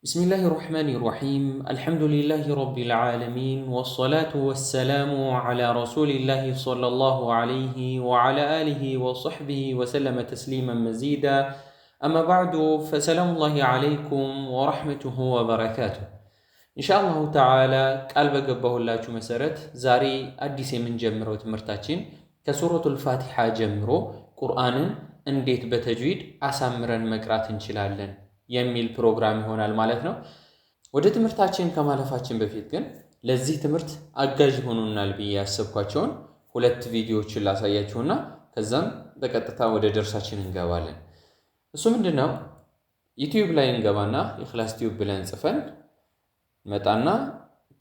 بسم الله الرحمن الرحيم الحمد لله رب العالمين والصلاة والسلام على رسول الله صلى الله عليه وعلى آله وصحبه وسلم تسليما مزيدا أما بعد فسلام الله عليكم ورحمته وبركاته إن شاء الله تعالى قلب قبه الله مسرت زاري أديس من جمرو تمرتاتين كسورة الفاتحة جمرو قرآن انديت بتجويد أسامرا مقرات انشلالن የሚል ፕሮግራም ይሆናል ማለት ነው። ወደ ትምህርታችን ከማለፋችን በፊት ግን ለዚህ ትምህርት አጋዥ ሆኖናል ብዬ ያሰብኳቸውን ሁለት ቪዲዮዎችን ላሳያችሁና ከዛም በቀጥታ ወደ ደርሳችን እንገባለን። እሱ ምንድነው? ዩቲዩብ ላይ እንገባና ኢኽላስ ቲዩብ ብለን ጽፈን መጣና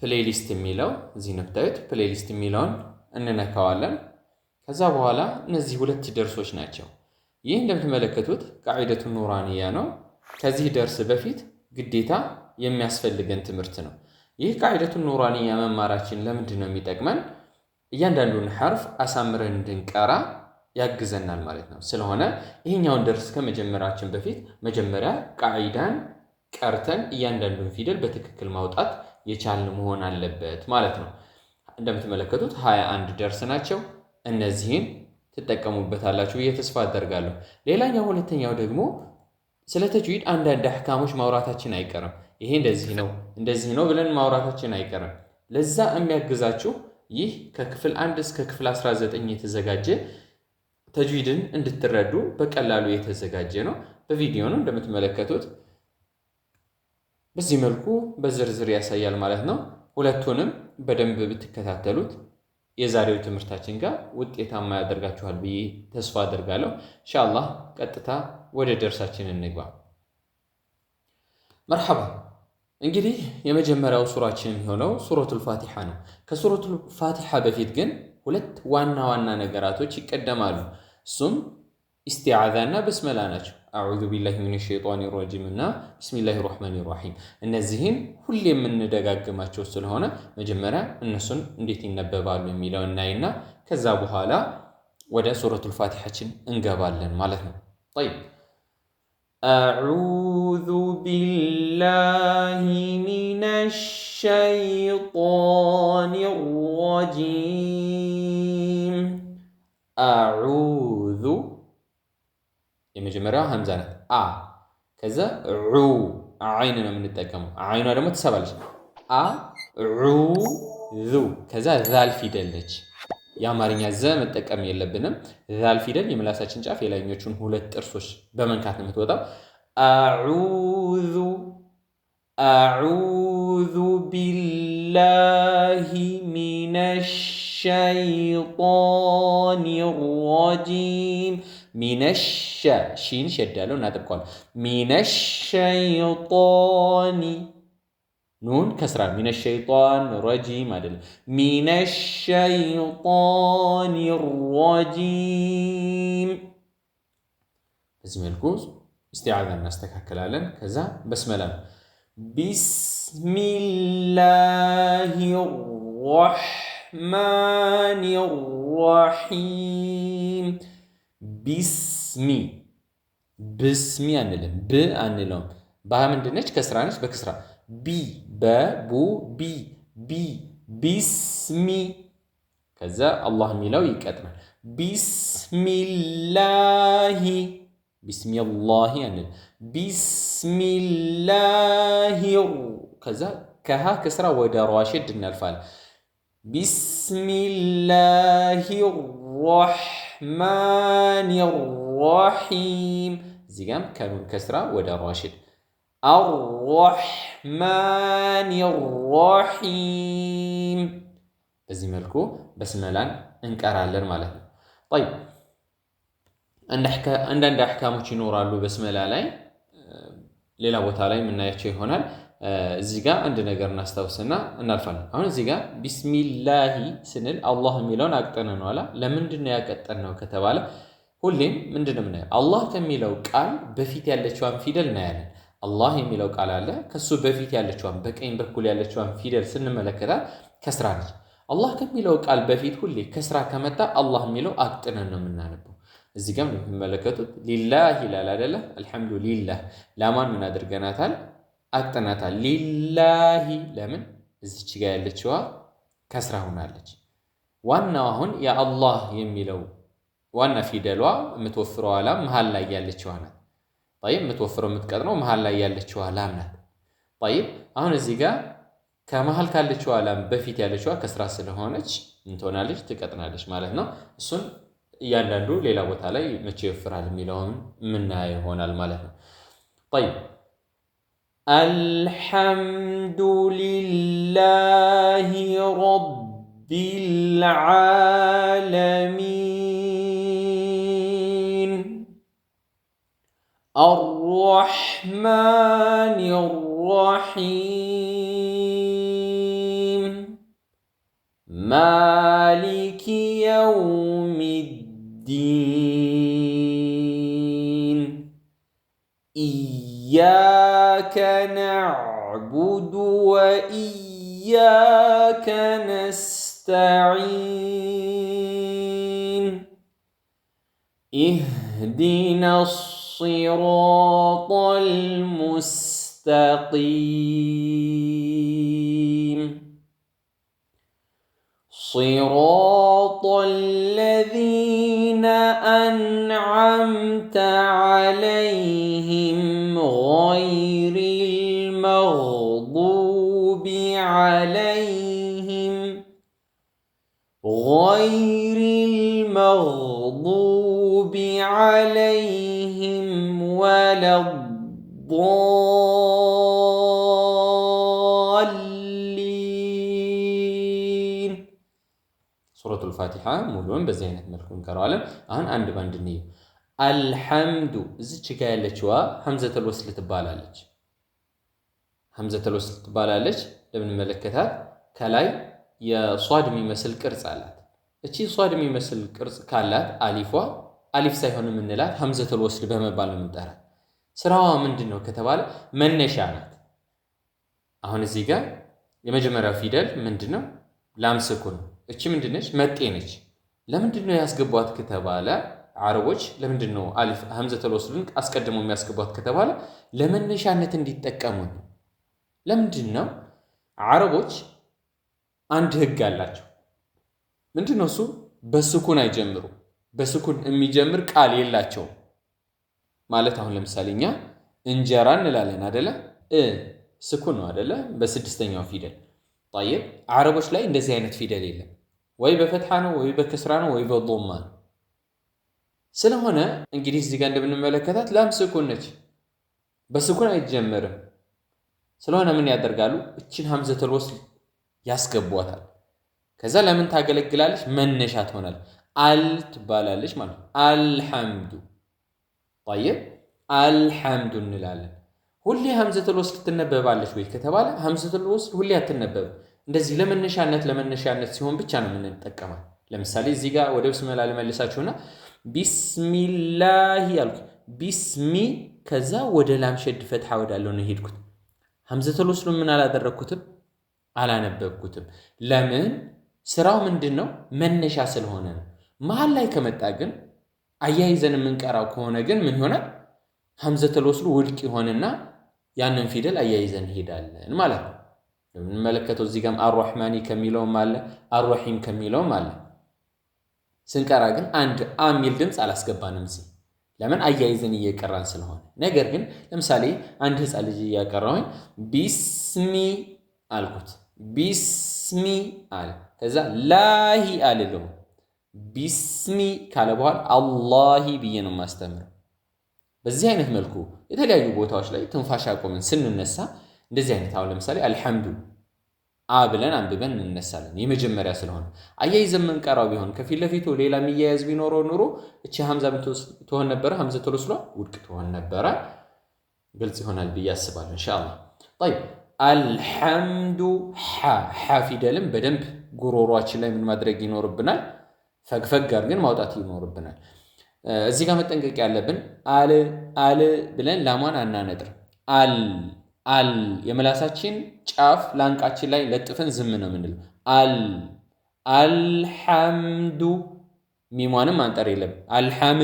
ፕሌሊስት የሚለው እዚህ ነፍታዩት ፕሌሊስት የሚለውን እንነካዋለን። ከዛ በኋላ እነዚህ ሁለት ደርሶች ናቸው። ይህ እንደምትመለከቱት ቃዒደቱ ኑራንያ ነው። ከዚህ ደርስ በፊት ግዴታ የሚያስፈልገን ትምህርት ነው። ይህ ቃዒደቱ ኑራንያ መማራችን ለምንድን ነው የሚጠቅመን? እያንዳንዱን ሐርፍ አሳምረን እንድንቀራ ያግዘናል ማለት ነው። ስለሆነ ይህኛውን ደርስ ከመጀመራችን በፊት መጀመሪያ ቃዒዳን ቀርተን እያንዳንዱን ፊደል በትክክል ማውጣት የቻልን መሆን አለበት ማለት ነው። እንደምትመለከቱት 21 ደርስ ናቸው። እነዚህን ትጠቀሙበታላችሁ ብዬ ተስፋ አደርጋለሁ። ሌላኛው ሁለተኛው ደግሞ ስለ ተጅዊድ አንዳንድ አህካሞች ማውራታችን አይቀርም። ይሄ እንደዚህ ነው ብለን ማውራታችን አይቀርም። ለዛ የሚያግዛችሁ ይህ ከክፍል 1 እስከ ክፍል 19 የተዘጋጀ ተጅዊድን እንድትረዱ በቀላሉ የተዘጋጀ ነው። በቪዲዮ ነው እንደምትመለከቱት በዚህ መልኩ በዝርዝር ያሳያል ማለት ነው። ሁለቱንም በደንብ ብትከታተሉት የዛሬው ትምህርታችን ጋር ውጤታማ ያደርጋችኋል ብዬ ተስፋ አደርጋለሁ። ኢንሻአላህ ቀጥታ ወደ ደርሳችን እንግባ። መርሐባ። እንግዲህ የመጀመሪያው ሱራችን የሚሆነው ሱረቱል ፋቲሓ ነው። ከሱረቱል ፋቲሓ በፊት ግን ሁለት ዋና ዋና ነገራቶች ይቀደማሉ። እሱም ኢስቲዓዛና በስመላ ናቸው። አዑዙ ቢላሂ ሚነ ሸይጧኒ ረጂም እና ቢስሚላሂ ራህማኒ ራሂም። እነዚህን ሁሌ የምንደጋግማቸው ስለሆነ መጀመሪያ እነሱን እንዴት ይነበባሉ የሚለው እናይና ከዛ በኋላ ወደ ሱረቱል ፋቲሓችን እንገባለን ማለት ነው። طيب أعوذ بالله من الشيطان الرجيم أعوذ የመጀመሪያው ሐምዛ ናት አ ከዛ ዑ አይን ነው የምንጠቀመው። አይኗ ደግሞ ትሰባለች። አ ዑ ዙ ከዛ ዛል ፊደል ነች። የአማርኛ ዘ መጠቀም የለብንም። ዛል ፊደል የምላሳችን ጫፍ የላይኞቹን ሁለት ጥርሶች በመንካት ነው የምትወጣው። አዑዙ ቢላሂ ሚነሽ ሸይጣኒ ረጂም ሚነሽ ሺን ሸዳለው እናጥብቀዋል። ሚነሽ ሸይጣኒ ኑን ከስራ ሚነሽ ሸይጣን ረጂም አይደለም። ሚነሽ ሸይጣኒ ረጂም። በዚህ መልኩ ኢስቲዓዛ እናስተካክላለን። ከዛ በስመላ ነው። ቢስሚላሂ ረሕማኒ ረሒም። ብስሚ አንልም፣ ብ አንለውም። ባ ምንድነች? ከስራ ነች። በክስራ ቢ በቡ ቢ ቢስሚ። ከዛ አላህ የሚለው ይቀጥናል። ቢስሚላሂ አንልም። ቢስሚላሂ ከዛ ከሃ ከስራ ወደ ሯሽድ እናልፋለን። ቢስሚላሂ ረሕማኒ ረሒም። እዚህ ጋም ከኑን ከስራ ወደ ሯሽድ አርረሕማኒ ረሒም። በዚህ መልኩ በስመላን እንቀራለን ማለት ነው። ጠይብ አንዳንድ አሕካሞች ይኖራሉ በስመላ ላይ፣ ሌላ ቦታ ላይ የምናያቸው ይሆናል። እዚህ ጋር አንድ ነገር እናስታውስና እናልፋለን። አሁን እዚህ ጋር ቢስሚላሂ ስንል አላህ የሚለውን አቅጠን ነው። ለምንድን ነው ያቀጠን ነው ከተባለ ሁሌም ምንድን ነው የምናየው? አላህ ከሚለው ቃል በፊት ያለችዋን ፊደል እናያለን። አላህ የሚለው ቃል አለ። ከሱ በፊት ያለችዋን በቀኝ በኩል ያለችዋን ፊደል ስንመለከታት ከስራ ነች። አላህ ከሚለው ቃል በፊት ሁሌ ከስራ ከመጣ አላህ የሚለው አቅጥነን ነው የምናነበው። እዚህ ጋር የምትመለከቱት ሊላህ ይላል አይደለ? አልሐምዱሊላህ ላማን ምን አድርገናታል? አቅጥናታል። ሊላሂ ለምን እዚች ጋር ያለችዋ ከስራ ሆናለች። ዋናው አሁን የአላህ የሚለው ዋና ፊደሏ የምትወፍረው ላም መሃል ላይ ያለችዋ ናት። ጠይብ የምትወፍረው የምትቀጥነው መሃል ላይ ያለችዋ ላም ናት። ጠይብ አሁን እዚህ ጋር ከመሃል ካለችዋ ላም በፊት ያለችዋ ከስራ ስለሆነች እንትሆናለች ትቀጥናለች ማለት ነው። እሱን እያንዳንዱ ሌላ ቦታ ላይ መቼ ይወፍራል የሚለውን የምናየው ይሆናል ማለት ነው። ጠይብ አልሐምዱሊላሂ ረቢል ዓለሚን አርረሕማኒር ረሒም ማሊኪ የውሚድዲን ኢያከ ነዕቡዱ ወኢያከ ነስተዒን ኢህዲና ሲራጠል ሙስተቂም صراط الذين أنعمت عليهم غير المغضوب عليهم ولا الضالين سورة الفاتحة مولون بزينة ملكون كرالم أهن عند باندنيو الحمد زيتش كايلتشوا همزة الوصل تبالالج همزة الوصل تبالالج لمن ملكتات كلاي يا صاد ميمثل ቅርጽ አላት እቺ صاد የሚመስል ቅርጽ ካላት አሊፏ አሊፍ ሳይሆን ምንላት همزة الوصل በመባል ነው የምንጠራት ስራዋ ምንድነው ከተባለ መነሻ ናት አሁን እዚህ ጋር የመጀመሪያው ፊደል ምንድነው ላም ስኩን እቺ ምንድነች መጤ ነች ለምንድነው ያስገቧት ከተባለ አረቦች ለምንድነው አሊፍ همزة الوصልን አስቀድሞ የሚያስገቧት ከተባለ ለመነሻነት እንዲጠቀሙ ነው ለምንድነው አረቦች አንድ ህግ አላቸው ምንድነው እሱ በስኩን አይጀምሩ በስኩን የሚጀምር ቃል የላቸው ማለት አሁን ለምሳሌኛ እንጀራ እንላለን አይደለ ስኩን ነው አይደለ በስድስተኛው ፊደል طيب አረቦች ላይ እንደዚህ አይነት ፊደል የለም ወይ በፈትሐ ነው ወይ በከስራ ነው ወይ በضማ ነው ስለሆነ እንግዲህ እዚህ ጋር እንደምንመለከታት ላም ስኩን ነች በስኩን አይጀምርም ስለሆነ ምን ያደርጋሉ እቺን همزة الوصل ያስገቧታል ከዛ ለምን ታገለግላለች መነሻ ትሆናለች አል ትባላለች ማለት አልሐምዱ طيب አልሐምዱ እንላለን ሁሌ همزة الوصل ትነበባለች ወይ ከተባለ همزة الوصل ሁሌ አትነበብ እንደዚህ ለመነሻነት ሲሆን ብቻ ነው የምንጠቀመው ለምሳሌ እዚህ ጋር ወደ ብስሚላህ ለመልሳችሁና ቢስሚላህ ያልኩ ቢስሚ ከዛ ወደ ላም ሸድ ፈትሐ ወዳለው ነው ሄድኩት همزة الوصل ምን አላደረኩትም አላነበብኩትም ለምን ስራው ምንድነው መነሻ ስለሆነ ነው መሃል ላይ ከመጣ ግን አያይዘን የምንቀራው ከሆነ ግን ምን ይሆናል همزة الوصل ውድቅ ይሆንና ያንን ፊደል አያይዘን ሄዳለን ማለት ነው እንመለከተው እዚህ ጋር አርረህማኒ ከሚለውም አለ አርረሂም ከሚለውም አለ ስንቀራ ግን አንድ አሚል ድምጽ አላስገባንም እዚህ ለምን አያይዘን እየቀራን ስለሆነ ነገር ግን ለምሳሌ አንድ ህፃን ልጅ ያቀራውኝ ቢስሚ አልኩት ቢስሚ አለ ከዛ ላሂ አለለው ቢስሚ ካለ በኋላ አላሂ ብዬ ነው ማስተምረው በዚህ አይነት መልኩ የተለያዩ ቦታዎች ላይ ትንፋሽ አቆመን ስንነሳ እንደዚህ አይነት አሁን ለምሳሌ አልሐምዱ ብለን አንብበን እንነሳለን የመጀመሪያ ስለሆነ አያይዘን መንቀራው ቢሆን ከፊት ለፊቱ ሌላ የሚያያዝ ቢኖረው ኑሮ እቺ ሐምዛ ትሆን ነበር همزة الوصل ውድቅ ትሆን ነበር ግልጽ ይሆናል ብዬ አስባለሁ ኢንሻአላህ طيب الحمد ሐ ፊደልም በደንብ ጉሮሮአችን ላይ ምን ማድረግ ይኖርብናል ፈግፈግ አድርገን ማውጣት ይኖርብናል እዚህ ጋር መጠንቀቅ ያለብን አል ብለን ላማን አናነጥር አል የመላሳችን ጫፍ ላንቃችን ላይ ለጥፈን ዝም ነው ምንል አልሐምዱ ሚሟንም አንጠር የለም አልሐም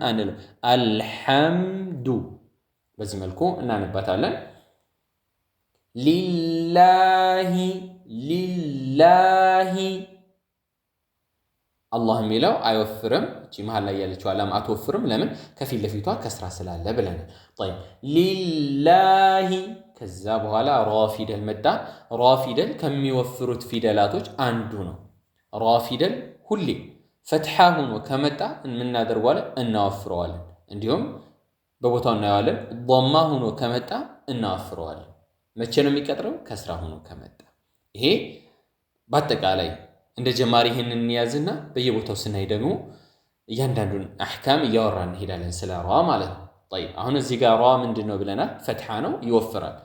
አንል አልሐምዱ በዚህ መልኩ እናነባታለን ሊላሂ ሊላሂ አላህ የሚለው አይወፍርም። እቺ መሃል ላይ ያለችው ዓላማ አትወፍርም። ለምን? ከፊት ለፊቷ ከስራ ስላለ ብለናል። طيب ሊላሂ ከዛ በኋላ ራ ፊደል መጣ። ራ ፊደል ከሚወፍሩት ፊደላቶች አንዱ ነው። ራ ፊደል ሁሌ ፈትሓ ሆኖ ከመጣ እናደርገዋለን፣ እናወፍረዋለን። እንዲሁም በቦታው እናየዋለን። ضማ ሆኖ ከመጣ እናወፍረዋለን። መቼ ነው የሚቀጥረው? ከስራ ሆኖ ከመጣ። ይሄ በአጠቃላይ እንደ ጀማሪ ይህንን እንያዝና በየቦታው ስናይ ደግሞ እያንዳንዱን አሕካም እያወራን እንሄዳለን ስለ ራ ማለት ነው። طيب አሁን እዚህ ጋር ራ ምንድን ነው ብለናል? ፈትሓ ነው፣ ይወፍራል።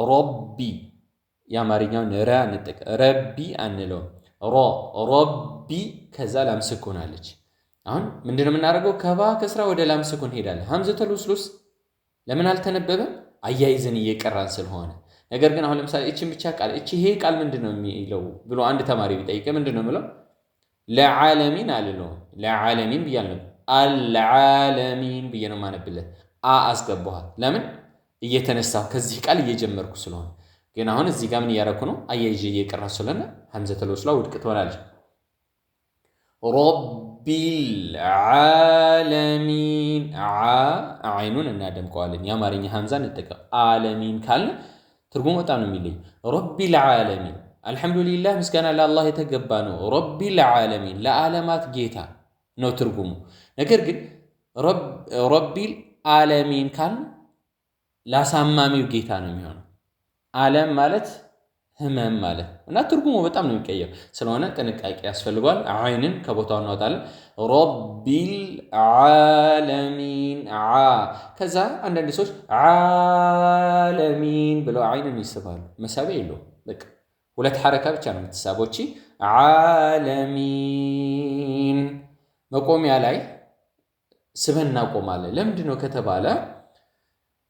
ረቢ የአማርኛውን ራ እንጠቀም፣ ረቢ አንለውም። ረቢ ከዛ ላም ስኩን አለች። አሁን ምንድነው የምናደርገው? ከባ ከስራ ወደ ላም ስኩን ሄዳለን። ሐምዘቱል ውስሉስ ለምን አልተነበበም? አያይዘን እየቀራን ስለሆነ። ነገር ግን አሁን ለምሳሌ እቺን ብቻ ቃል ይሄ ቃል ምንድነው የሚለው ብሎ አንድ ተማሪ ቢጠይቀ ምንድነው የምለው? ለዓለሚን አልለው። ለዓለሚን ብያለሁ። አልዓለሚን ብዬ ነው የማነብለት። አስገባኋል። ለምን? እየተነሳሁ ከዚህ ቃል እየጀመርኩ ስለሆነ። ግን አሁን እዚህ ጋር ምን እያደረኩ ነው? አያይዤ እየቀራሁ ስለሆነ ሐምዘቱል ውስላ ውድቅ ትሆናለች። ረቢል ዓለሚን ዓይኑን እናደምቀዋለን። የአማርኛ ሐምዛን እንጠቀም። ዓለሚን ካልን ትርጉሙ በጣም ነው የሚለይ። ረቢል ዓለሚን አልሐምዱሊላህ ምስጋና ለአላህ የተገባ ነው። ረቢል ዓለሚን ለዓለማት ጌታ ነው ትርጉሙ። ነገር ግን ረቢል ዓለሚን ካልን ላሳማሚው ጌታ ነው የሚሆነው። ዓለም ማለት ህመም ማለት እና ትርጉሙ በጣም ነው የሚቀየው። ስለሆነ ጥንቃቄ ያስፈልገዋል። ዓይንን ከቦታው እናወጣለን። ረቢል ዓለሚን ከዛ አንዳንድ ሰዎች ዓለሚን ብለው ዓይንን ይስባሉ። መሳቢያ የለውም። በቃ ሁለት ሐረካ ብቻ ነው የምትሳቦች። ዓለሚን መቆሚያ ላይ ስበን እናቆማለን። ለምንድን ነው ከተባለ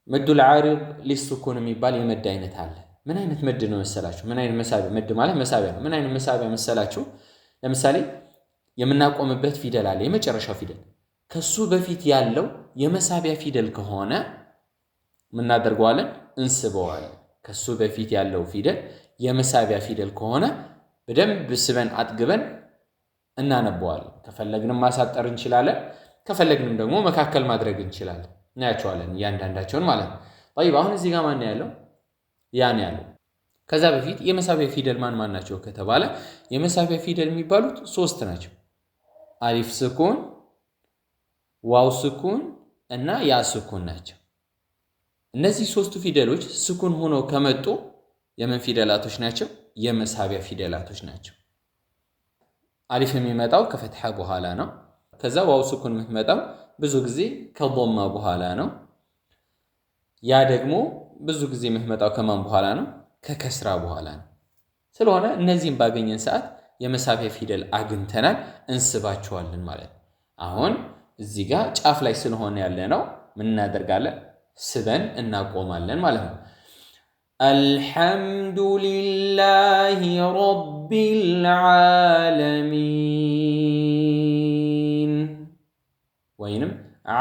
መዱል ዓሪድ ሊሱኩን የሚባል የመድ አይነት አለ። ምን አይነት መድ ነው መሰላችሁ? ምን አይነት መሳቢያ? መድ ማለት መሳቢያ ነው። ምን አይነት መሳቢያ መሰላችሁ? ለምሳሌ የምናቆምበት ፊደል አለ፣ የመጨረሻው ፊደል። ከሱ በፊት ያለው የመሳቢያ ፊደል ከሆነ ምናደርገዋለን? እንስበዋለን። ከሱ በፊት ያለው ፊደል የመሳቢያ ፊደል ከሆነ በደንብ ስበን አጥግበን እናነበዋለን። ከፈለግንም ማሳጠር እንችላለን፣ ከፈለግንም ደግሞ መካከል ማድረግ እንችላለን። እናያቸዋለን እያንዳንዳቸውን ማለት ነው። طيب አሁን እዚህ ጋር ማን ያለው? ያን ያለው። ከዛ በፊት የመሳቢያ ፊደል ማን ናቸው ከተባለ የመሳቢያ ፊደል የሚባሉት ሶስት ናቸው። አሊፍ ስኩን፣ ዋው ስኩን እና ያ ስኩን ናቸው። እነዚህ ሶስቱ ፊደሎች ስኩን ሆነው ከመጡ የምን ፊደላቶች ናቸው? የመሳቢያ ፊደላቶች ናቸው። አሊፍ የሚመጣው ከፈትሐ በኋላ ነው። ከዛ ዋው ስኩን የምትመጣው ብዙ ጊዜ ከዶማ በኋላ ነው። ያ ደግሞ ብዙ ጊዜ የምትመጣው ከማን በኋላ ነው? ከከስራ በኋላ ነው። ስለሆነ እነዚህን ባገኘን ሰዓት የመሳቢያ ፊደል አግኝተናል፣ እንስባቸዋለን ማለት ነው። አሁን እዚህ ጋር ጫፍ ላይ ስለሆነ ያለ ነው ምን እናደርጋለን? ስበን እናቆማለን ማለት ነው። አልሐምዱሊላሂ ረቢል ዓለሚን ወይንም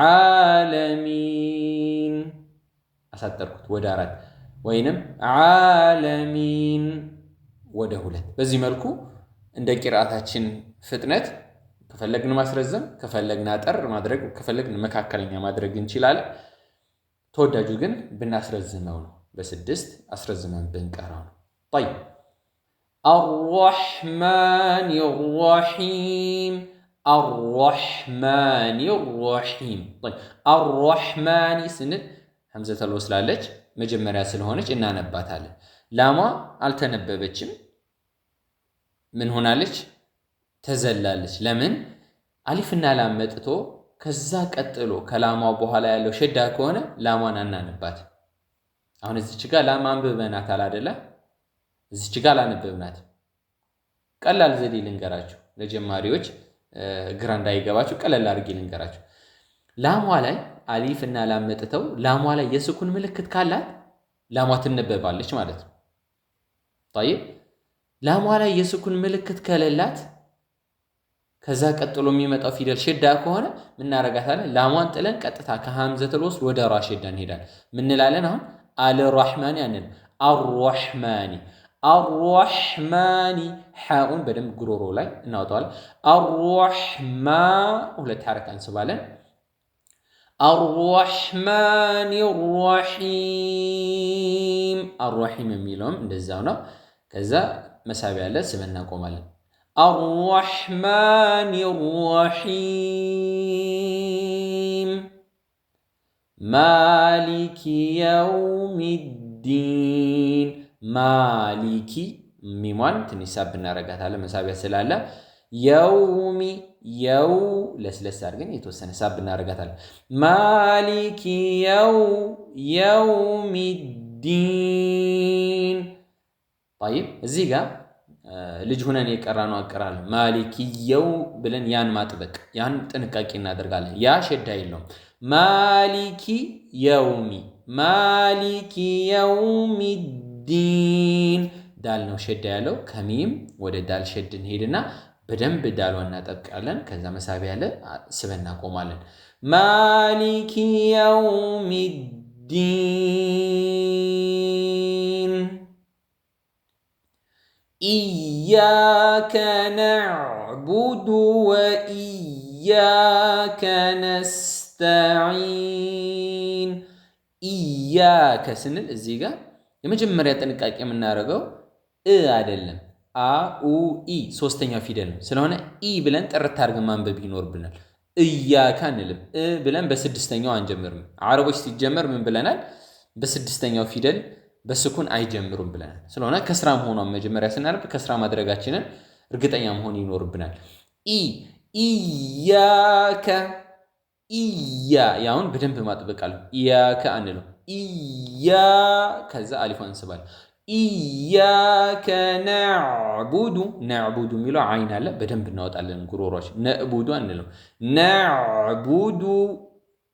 ዓለሚን አሳጠርኩት ወደ 4 ወይንም ዓለሚን ወደ 2። በዚህ መልኩ እንደ ቂራአታችን ፍጥነት ከፈለግን ማስረዘም፣ ከፈለግን አጠር ማድረግ፣ ከፈለግን መካከለኛ ማድረግ እንችላለን። ተወዳጁ ግን ብናስረዝመው ነው። በ6 አስረዝመን ብንቀራው ነው። طيب الرحمن الرحيم الرحمن الرحيم طيب الرحمن ስንል ሐምዘቱል ወስል አለች መጀመሪያ ስለሆነች እናነባታለን። ላማ አልተነበበችም። ምን ሆናለች? ተዘላለች። ለምን? አሊፍና ላም መጥቶ ከዛ ቀጥሎ ከላማው በኋላ ያለው ሸዳ ከሆነ ላማን አናነባት። አሁን እዚች ጋር ላማ አንብበናት አይደለ? እዚች ጋር አላነበብናት። ቀላል ዘዴ ልንገራችሁ ለጀማሪዎች ግራ እንዳይገባችሁ ቀለል አድርጌ ልንገራችሁ። ላሟ ላይ አሊፍ እና ላም መጥተው ላሟ ላይ የስኩን ምልክት ካላት ላሟ ትነበባለች ማለት ነው። طيب ላሟ ላይ የስኩን ምልክት ከሌላት ከዛ ቀጥሎ የሚመጣው ፊደል ሸዳ ከሆነ ምን እናረጋታለን? ላሟን ጥለን ቀጥታ ከሐምዘተል ወስል ወደ ራ ሸዳ እንሄዳለን። ምን እንላለን? አሁን አልራህማኒ አንል አርራህማኒ አርራህማኒ ሓኡን በደንብ ጉሮሮ ላይ እናወጣዋለን። አርራህማ ሁለት ሐረካ እንስባለን። አርራህማኒ ራሒም አርራሒም የሚለውም እንደዛው ነው። ከዛ መሳቢያ አለ ስበን እናቆማለን። الرحمن الرحيم مالك يوم الدين مالك ميمان تنساب بنارقات على مسابيا سلالة يومي يو لس أرجن يتوسن ساب بنارقات على مالك يوم الدين طيب زيجا ልጅ ሆነን የቀራነው አቀራል ማሊኪየው ብለን ያን ማጥበቅ ያን ጥንቃቄ እናደርጋለን። ያ ሸዳ የለውም። ማሊኪ የውሚ ዲን ዳል ነው ሸዳ ያለው። ከሚም ወደ ዳል ሸድ እንሄድና በደንብ ዳሏን እናጠብቃለን። ከዛ መሳቢያ ያለ ስበን እናቆማለን። ማሊኪ የውሚ ዲን إياك نعبد وإياك نستعين إياك سنل الزيغا የመጀመሪያ ጥንቃቄ የምናደርገው አይደለም ኡ ኢ ሶስተኛው ፊደል ነው። ስለሆነ ኢ ብለን ጥርት አድርገን ማንበብ ይኖርብናል። ኢያካ እንልም ብለን በስድስተኛው አንጀምርም። አረቦች ሲጀመር ምን ብለናል? በስድስተኛው ፊደል በስኩን አይጀምሩም ብለናል። ስለሆነ ከስራ መሆኗን መጀመሪያ ስናነብ ከስራ ማድረጋችንን እርግጠኛ መሆን ይኖርብናል። ኢያከ ያውን በደንብ ማጥበቃለሁ። ኢያከ አንለው ኢያ ከዛ አሊፏን እንስባለን። ኢያከ ነዕቡዱ የሚለው አይን አለ በደንብ እናወጣለን ጉሮሮች። ነዕቡዱ አንለው ነዕቡዱ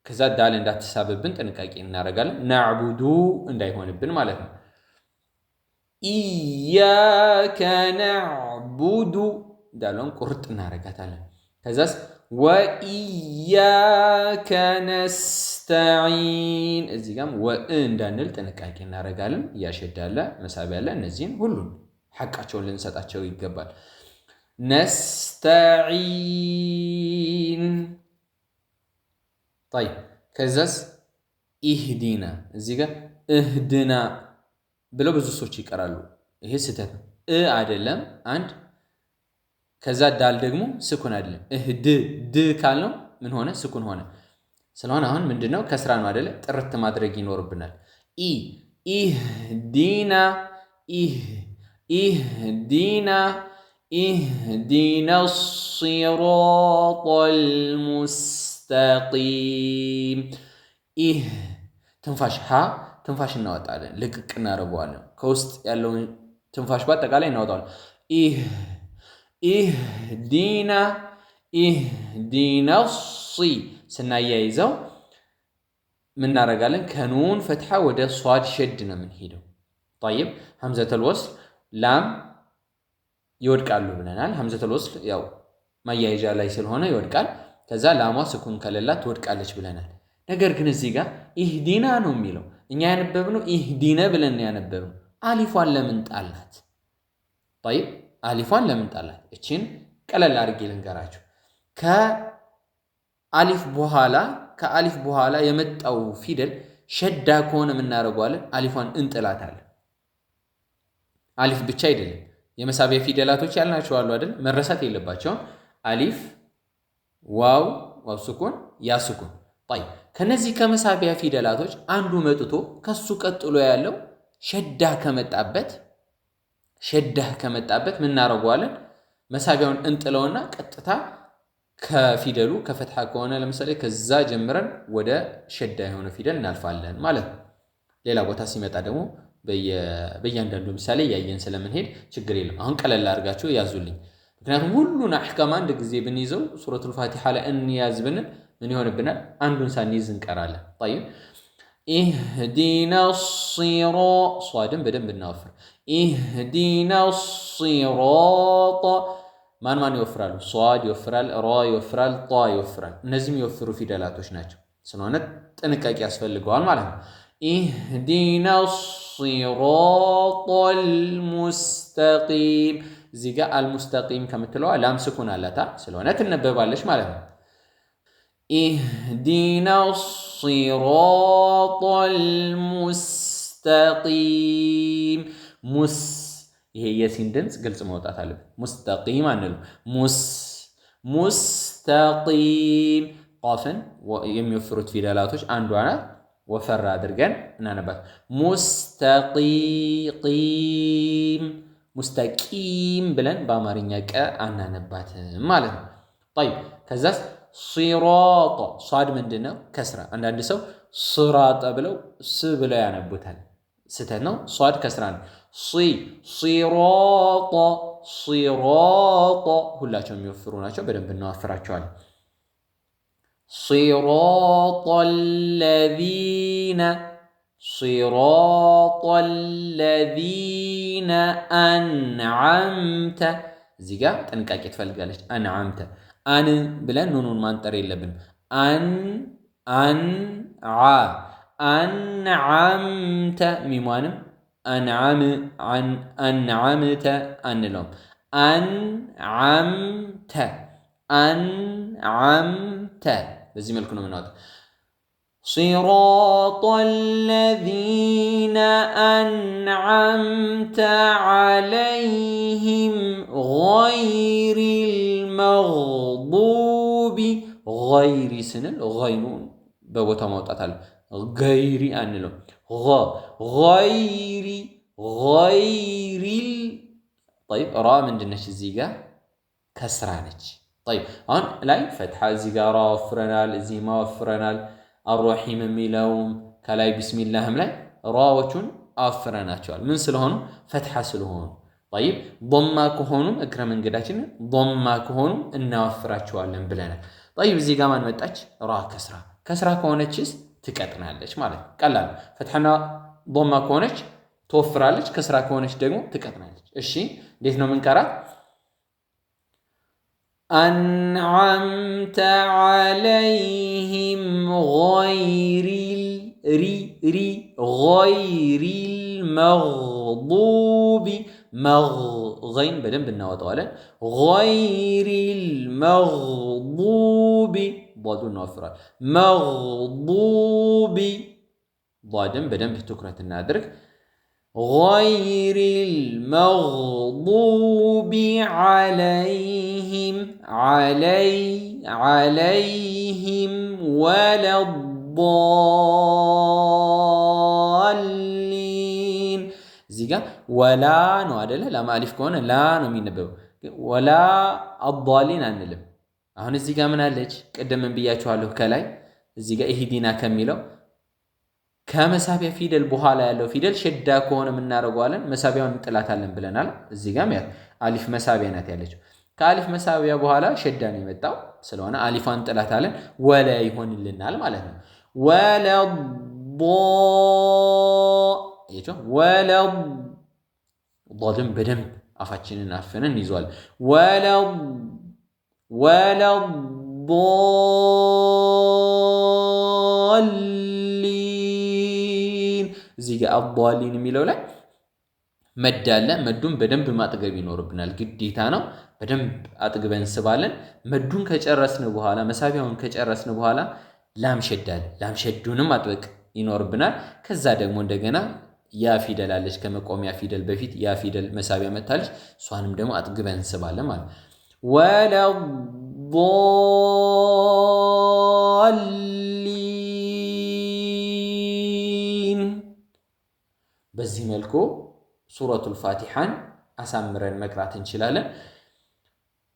ከዛ ዳል እንዳትሳብብን ጥንቃቄ እናደርጋለን። ናዕቡዱ እንዳይሆንብን ማለት ነው። ኢያከ ናዕቡዱ ዳሏን ቁርጥ እናደርጋታለን። ከዛስ ወኢያከ ነስተዒን እዚህ ጋም እንዳንል ጥንቃቄ እናደርጋለን። እያሸዳለ መሳቢያ አለ። እነዚህን ሁሉን ሐቃቸውን ልንሰጣቸው ይገባል። ነስተዒን طيب ከዛስ ኢህዲና እዚህ ጋር እህድና ብለው ብዙ ሰዎች ይቀራሉ። ይሄ ስህተት ነው። አይደለም አንድ ከዛ ዳል ደግሞ ስኩን አይደለም። ድ ካልነው ምን ሆነ? ስኩን ሆነ። ስለሆነ አሁን ምንድነው ከስራ ነው አይደለ? ጥርት ማድረግ ይኖርብናል። ኢህዲና ሲራጠል ሙስተቂም ትንፋሽ ትንፋሽ እናወጣለን። ልቅቅ እናደርገዋለን። ከውስጥ ያለውን ትንፋሽ በአጠቃላይ እናወጣለን። ኢህዲና ስናያይዘው ምን እናደርጋለን? ከኑን ፈትሐ ወደ ሷድ ሸድ ነው የምንሄደው። طيب ሐምዘተል ወስል ላም ይወድቃሉ ብለናል። ሐምዘተል ወስል ያው ማያይዣ ላይ ስለሆነ ይወድቃል። ከዛ ላሟ ስኩን ከሌላት ትወድቃለች ብለናል። ነገር ግን እዚህ ጋር ኢህዲና ነው የሚለው። እኛ ያነበብነው ኢህዲነ ብለን ያነበብነው። አሊፏን ለምን ጣላት? طيب አሊፏን ለምን ጣላት? እቺን ቀለል አድርጌ ልንገራችሁ። ከአሊፍ በኋላ የመጣው ፊደል ሸዳ ከሆነ የምናደርገዋለን አሊፏን እንጥላታለን። አሊፍ ብቻ አይደለም የመሳቢያ ፊደላቶች ያልናቸው አሉ አይደል? መረሳት የለባቸውም። አሊፍ፣ ዋው ስኩን፣ ያ ስኩን። طيب ከነዚህ ከመሳቢያ ፊደላቶች አንዱ መጥቶ ከሱ ቀጥሎ ያለው ሸዳ ከመጣበት ምን እናደርገዋለን? መሳቢያውን እንጥለውና ቀጥታ ከፊደሉ ከፈትሐ ከሆነ ለምሳሌ ከዛ ጀምረን ወደ ሸዳ የሆነ ፊደል እናልፋለን ማለት ነው። ሌላ ቦታ ሲመጣ ደግሞ በእያንዳንዱ ምሳሌ ያየን ስለምንሄድ ችግር የለም። አሁን ቀለል አድርጋችሁ ያዙልኝ። ምክንያቱም ሁሉን አሕካም አንድ ጊዜ ብንይዘው ሱረቱል ፋቲሓ ላይ እንያዝ ብንል ምን ይሆንብናል? አንዱን ሳንይዝ እንቀራለን። طيب ኢህዲና ሷድን በደንብ እናወፍር። ኢህዲና ሲራጥ ማን ይወፍራሉ? ሷድ ይወፍራል፣ ራ ይወፍራል፣ ጣ ይወፍራል። እነዚህም ይወፍሩ ፊደላቶች ናቸው። ስለሆነ ጥንቃቄ ያስፈልገዋል ማለት ነው። ኢህዲና ሲራጠል ሙስተቂም። እዚህ ጋር አልሙስተቂም ከምትለዋ ላም ስኩን አላታ ስለሆነ ትነበባለች ማለት ነው። ኢህዲና ሲራጠል ሙስተቂም። ሙስ ይሄ የሲን ድምፅ ግልጽ መውጣት አለበት። ሙስተቂም አንልም። ሙስተቂም ቃፍን የሚወፍሩት ፊደላቶች አንዷ ናት። ወፈር አድርገን እናነባት። ሙስተቂም ብለን በአማርኛ ቀ አናነባትም ማለት ነው። ጠይብ ከዛስ ሲራጥ ሷድ ምንድን ነው? ከስራ። አንዳንድ ሰው ስራጠ ብለው ስ ብለው ያነቡታል። ስተት ነው። ሷድ ከስራ ነው። ሲራጠ ሁላቸው የሚወፍሩ ናቸው። በደንብ እናወፍራቸዋለን። صراط الذين أنعمت እዚህ ጋር ጥንቃቄ ትፈልጋለች። አንዓምተ አን ብለን ኑኑን ማንጠር የለብንም። አንዓምተ ሚሟንም አንዓምተ አንለውም። አንዓምተ በዚህ መልኩ ነው የምናወጣው። صراط الذين أنعمت عليهم غير المغضوب غير سنل غينون بوتا موطات አለ غير አንለው غير طيب را ምንድነች እዚህ ጋር ከስራ ነች። طيب አሁን ላይ ፈትሐ እዚህ ጋር ወፍረናል፣ እዚህ ማወፍረናል። አርረሂም የሚለውም ከላይ ቢስሚላህም ላይ ራዎቹን አወፍረናቸዋል። ምን ስለሆኑ? ፈትሐ ስለሆኑ። طيب ضማ ከሆኑም እግረ መንገዳችንን ضማ ከሆኑም እናወፍራቸዋለን ብለናል። طيب እዚህ ጋር ማን መጣች? ራ ከስራ ከሆነችስ ትቀጥናለች ማለት ነው። ቀላል ፈትሐና ضማ ከሆነች ትወፍራለች፣ ከስራ ከሆነች ደግሞ ትቀጥናለች። እሺ እንዴት ነው የምንቀራት? أنعمت عليهم غير المغضوب غين بدن بالنواتوالن غير المغضوب ضادون نوفرا مغضوب ضادن بدن بتكرة النادرك غير المغضوب عليهم ولا الضالين እዚህ ጋር ወላ ነው አይደለ? ለማሊፍ ከሆነ ላ ነው የሚነበበው። ወላ አضالين አንልም። አሁን እዚህ ጋር ምን አለች? ቀደም ብያችኋለሁ ከላይ እዚህ ጋር ኢህዲና ከሚለው ከመሳቢያ ፊደል በኋላ ያለው ፊደል ሸዳ ከሆነ የምናደርገዋለን፣ መሳቢያውን እንጥላታለን ብለናል። እዚህ ጋር አሊፍ መሳቢያ ናት ያለችው። ከአሊፍ መሳቢያ በኋላ ሸዳ ነው የመጣው። ስለሆነ አሊፏን እንጥላታለን፣ ወላ ይሆንልናል ማለት ነው። ወለድን በደንብ አፋችንን አፍነን ይዟል። ወለድሊን እዚህ ጋር አضالين የሚለው ላይ መድ አለ። መዱን በደንብ ማጥገብ ይኖርብናል፣ ግዴታ ነው። በደንብ አጥግበን እንስባለን። መዱን ከጨረስን በኋላ መሳቢያውን ከጨረስን በኋላ ላም ሸዳል። ላም ሸዱንም ማጥበቅ ይኖርብናል። ከዛ ደግሞ እንደገና ያ ፊደል አለች፣ ከመቆሚያ ፊደል በፊት ያ ፊደል መሳቢያ መታለች። እሷንም ደግሞ አጥግበን እንስባለን ማለት ወለድሊን። በዚህ መልኩ ሱረቱል ፋቲሐን አሳምረን መቅራት እንችላለን።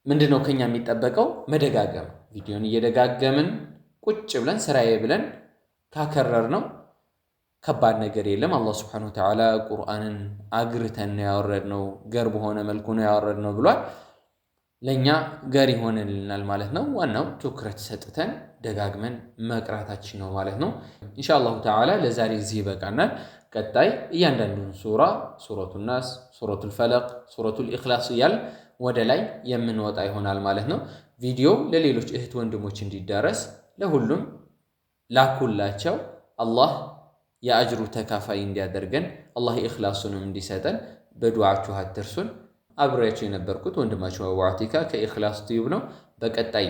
ምንድነው ከኛ የሚጠበቀው? መደጋገም። ቪዲዮን እየደጋገምን ቁጭ ብለን ስራዬ ብለን ካከረር ነው ከባድ ነገር የለም። አላህ Subhanahu Wa Ta'ala ቁርአንን አግርተን ያወረድነው ገር በሆነ መልኩ ነው ያወረድነው ብሏል። ለኛ ገር ይሆንልናል ማለት ነው። ዋናው ትኩረት ሰጥተን ደጋግመን መቅራታችን ነው ማለት ነው። ኢንሻአላሁ ተዓላ ለዛሬ እዚህ ይበቃናል። ቀጣይ እያንዳንዱን ሱራ ሱረቱል ናስ፣ ሱረቱል ፈለቅ፣ ሱረቱል ኢኽላስ እያል ወደ ላይ የምንወጣ ይሆናል ማለት ነው። ቪዲዮ ለሌሎች እህት ወንድሞች እንዲዳረስ ለሁሉም ላኩላቸው። አላህ የአጅሩ ተካፋይ እንዲያደርገን አላህ ኢኽላሱንም እንዲሰጠን በዱዓችሁ አትርሱን። አብሬያችሁ የነበርኩት ወንድማችሁ አቡ ዓቲካ ከኢኽላስ ቲዩብ ነው። በቀጣይ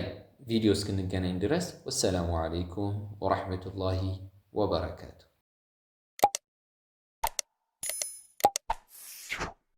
ቪዲዮ እስክንገናኝ ድረስ ወሰላሙ ዓለይኩም ወረሕመቱላሂ ወበረካቱ።